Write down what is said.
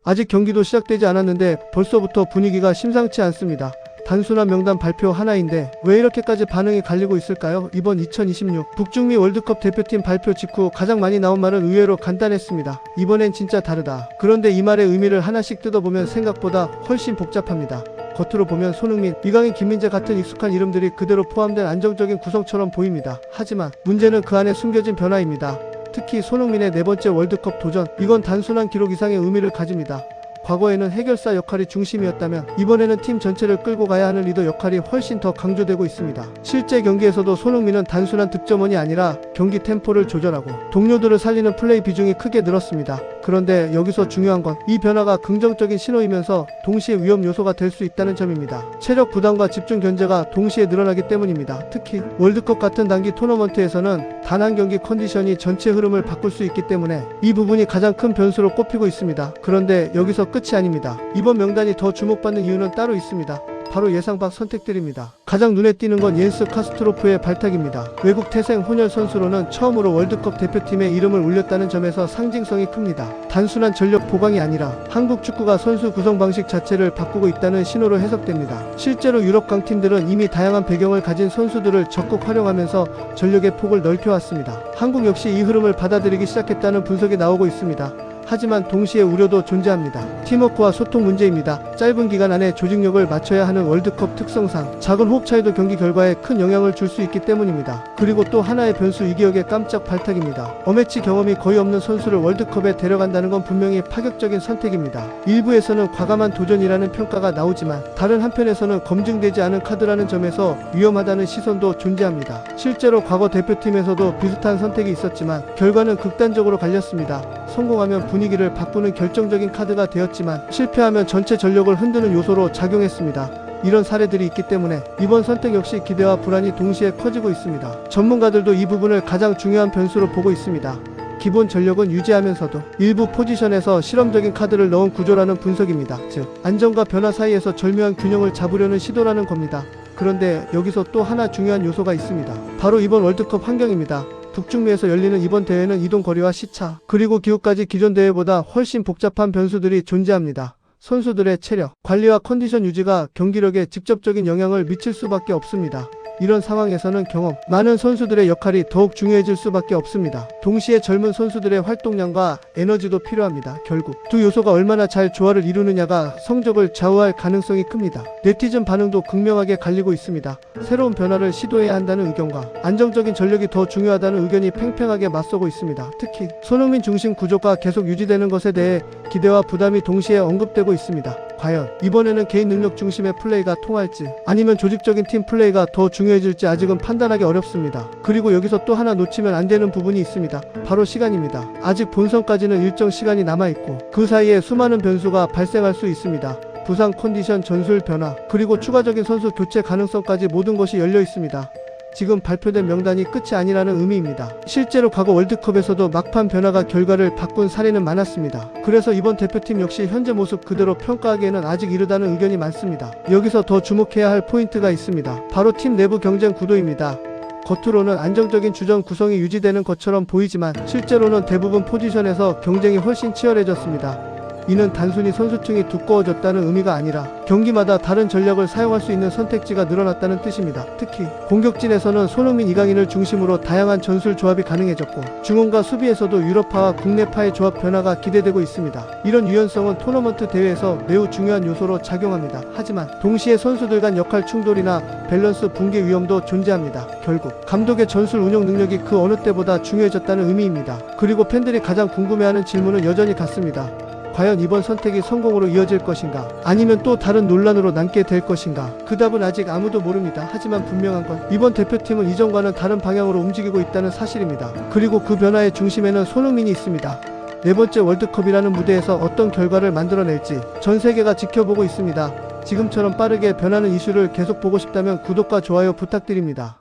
아직 경기도 시작되지 않았는데 벌써부터 분위기가 심상치 않습니다. 단순한 명단 발표 하나인데 왜 이렇게까지 반응이 갈리고 있을까요? 이번 2026 북중미 월드컵 대표팀 발표 직후 가장 많이 나온 말은 의외로 간단했습니다. 이번엔 진짜 다르다. 그런데 이 말의 의미를 하나씩 뜯어보면 생각보다 훨씬 복잡합니다. 겉으로 보면 손흥민, 이강인, 김민재 같은 익숙한 이름들이 그대로 포함된 안정적인 구성처럼 보입니다. 하지만 문제는 그 안에 숨겨진 변화입니다. 특히 손흥민의 네 번째 월드컵 도전, 이건 단순한 기록 이상의 의미를 가집니다. 과거에는 해결사 역할이 중심이었다면 이번에는 팀 전체를 끌고 가야 하는 리더 역할이 훨씬 더 강조되고 있습니다. 실제 경기에서도 손흥민은 단순한 득점원이 아니라 경기 템포를 조절하고 동료들을 살리는 플레이 비중이 크게 늘었습니다. 그런데 여기서 중요한 건 이 변화가 긍정적인 신호이면서 동시에 위험 요소가 될 수 있다는 점입니다. 체력 부담과 집중 견제가 동시에 늘어나기 때문입니다. 특히 월드컵 같은 단기 토너먼트에서는 단 한 경기 컨디션이 전체 흐름을 바꿀 수 있기 때문에 이 부분이 가장 큰 변수로 꼽히고 있습니다. 그런데 여기서 끝이 아닙니다. 이번 명단이 더 주목받는 이유는 따로 있습니다. 바로 예상 밖 선택들입니다. 가장 눈에 띄는 건 옌스 카스트로프의 발탁입니다. 외국 태생 혼혈 선수로는 처음으로 월드컵 대표팀에 이름을 올렸다는 점에서 상징성이 큽니다. 단순한 전력 보강이 아니라 한국 축구가 선수 구성 방식 자체를 바꾸고 있다는 신호로 해석됩니다. 실제로 유럽 강팀들은 이미 다양한 배경을 가진 선수들을 적극 활용하면서 전력의 폭을 넓혀왔습니다. 한국 역시 이 흐름을 받아들이기 시작했다는 분석이 나오고 있습니다. 하지만 동시에 우려도 존재합니다. 팀워크와 소통 문제입니다. 짧은 기간 안에 조직력을 맞춰야 하는 월드컵 특성상 작은 호흡 차이도 경기 결과에 큰 영향을 줄 수 있기 때문입니다. 그리고 또 하나의 변수, 이기혁의 깜짝 발탁입니다. 어매치 경험이 거의 없는 선수를 월드컵에 데려간다는 건 분명히 파격적인 선택입니다. 일부에서는 과감한 도전이라는 평가가 나오지만 다른 한편에서는 검증되지 않은 카드라는 점에서 위험하다는 시선도 존재합니다. 실제로 과거 대표팀에서도 비슷한 선택이 있었지만 결과는 극단적으로 갈렸습니다. 성공하면 분위기를 바꾸는 결정적인 카드가 되었지만 실패하면 전체 전력을 흔드는 요소로 작용했습니다. 이런 사례들이 있기 때문에 이번 선택 역시 기대와 불안이 동시에 커지고 있습니다. 전문가들도 이 부분을 가장 중요한 변수로 보고 있습니다. 기본 전력은 유지하면서도 일부 포지션에서 실험적인 카드를 넣은 구조라는 분석입니다. 즉, 안정과 변화 사이에서 절묘한 균형을 잡으려는 시도라는 겁니다. 그런데 여기서 또 하나 중요한 요소가 있습니다. 바로 이번 월드컵 환경입니다. 북중미에서 열리는 이번 대회는 이동 거리와 시차, 그리고 기후까지 기존 대회보다 훨씬 복잡한 변수들이 존재합니다. 선수들의 체력, 관리와 컨디션 유지가 경기력에 직접적인 영향을 미칠 수밖에 없습니다. 이런 상황에서는 경험 많은 선수들의 역할이 더욱 중요해질 수밖에 없습니다. 동시에 젊은 선수들의 활동량과 에너지도 필요합니다. 결국 두 요소가 얼마나 잘 조화를 이루느냐가 성적을 좌우할 가능성이 큽니다. 네티즌 반응도 극명하게 갈리고 있습니다. 새로운 변화를 시도해야 한다는 의견과 안정적인 전력이 더 중요하다는 의견이 팽팽하게 맞서고 있습니다. 특히 손흥민 중심 구조가 계속 유지되는 것에 대해 기대와 부담이 동시에 언급되고 있습니다. 과연 이번에는 개인 능력 중심의 플레이가 통할지 아니면 조직적인 팀 플레이가 더 중요해질지 아직은 판단하기 어렵습니다. 그리고 여기서 또 하나 놓치면 안 되는 부분이 있습니다. 바로 시간입니다. 아직 본선까지는 일정 시간이 남아있고 그 사이에 수많은 변수가 발생할 수 있습니다. 부상, 컨디션, 전술 변화, 그리고 추가적인 선수 교체 가능성까지 모든 것이 열려 있습니다. 지금 발표된 명단이 끝이 아니라는 의미입니다. 실제로 과거 월드컵에서도 막판 변화가 결과를 바꾼 사례는 많았습니다. 그래서 이번 대표팀 역시 현재 모습 그대로 평가하기에는 아직 이르다는 의견이 많습니다. 여기서 더 주목해야 할 포인트가 있습니다. 바로 팀 내부 경쟁 구도입니다. 겉으로는 안정적인 주전 구성이 유지되는 것처럼 보이지만 실제로는 대부분 포지션에서 경쟁이 훨씬 치열해졌습니다. 이는 단순히 선수층이 두꺼워졌다는 의미가 아니라 경기마다 다른 전략을 사용할 수 있는 선택지가 늘어났다는 뜻입니다. 특히 공격진에서는 손흥민, 이강인을 중심으로 다양한 전술 조합이 가능해졌고 중원과 수비에서도 유럽파와 국내파의 조합 변화가 기대되고 있습니다. 이런 유연성은 토너먼트 대회에서 매우 중요한 요소로 작용합니다. 하지만 동시에 선수들 간 역할 충돌이나 밸런스 붕괴 위험도 존재합니다. 결국 감독의 전술 운영 능력이 그 어느 때보다 중요해졌다는 의미입니다. 그리고 팬들이 가장 궁금해하는 질문은 여전히 같습니다. 과연 이번 선택이 성공으로 이어질 것인가? 아니면 또 다른 논란으로 남게 될 것인가? 그 답은 아직 아무도 모릅니다. 하지만 분명한 건 이번 대표팀은 이전과는 다른 방향으로 움직이고 있다는 사실입니다. 그리고 그 변화의 중심에는 손흥민이 있습니다. 네 번째 월드컵이라는 무대에서 어떤 결과를 만들어낼지 전 세계가 지켜보고 있습니다. 지금처럼 빠르게 변하는 이슈를 계속 보고 싶다면 구독과 좋아요 부탁드립니다.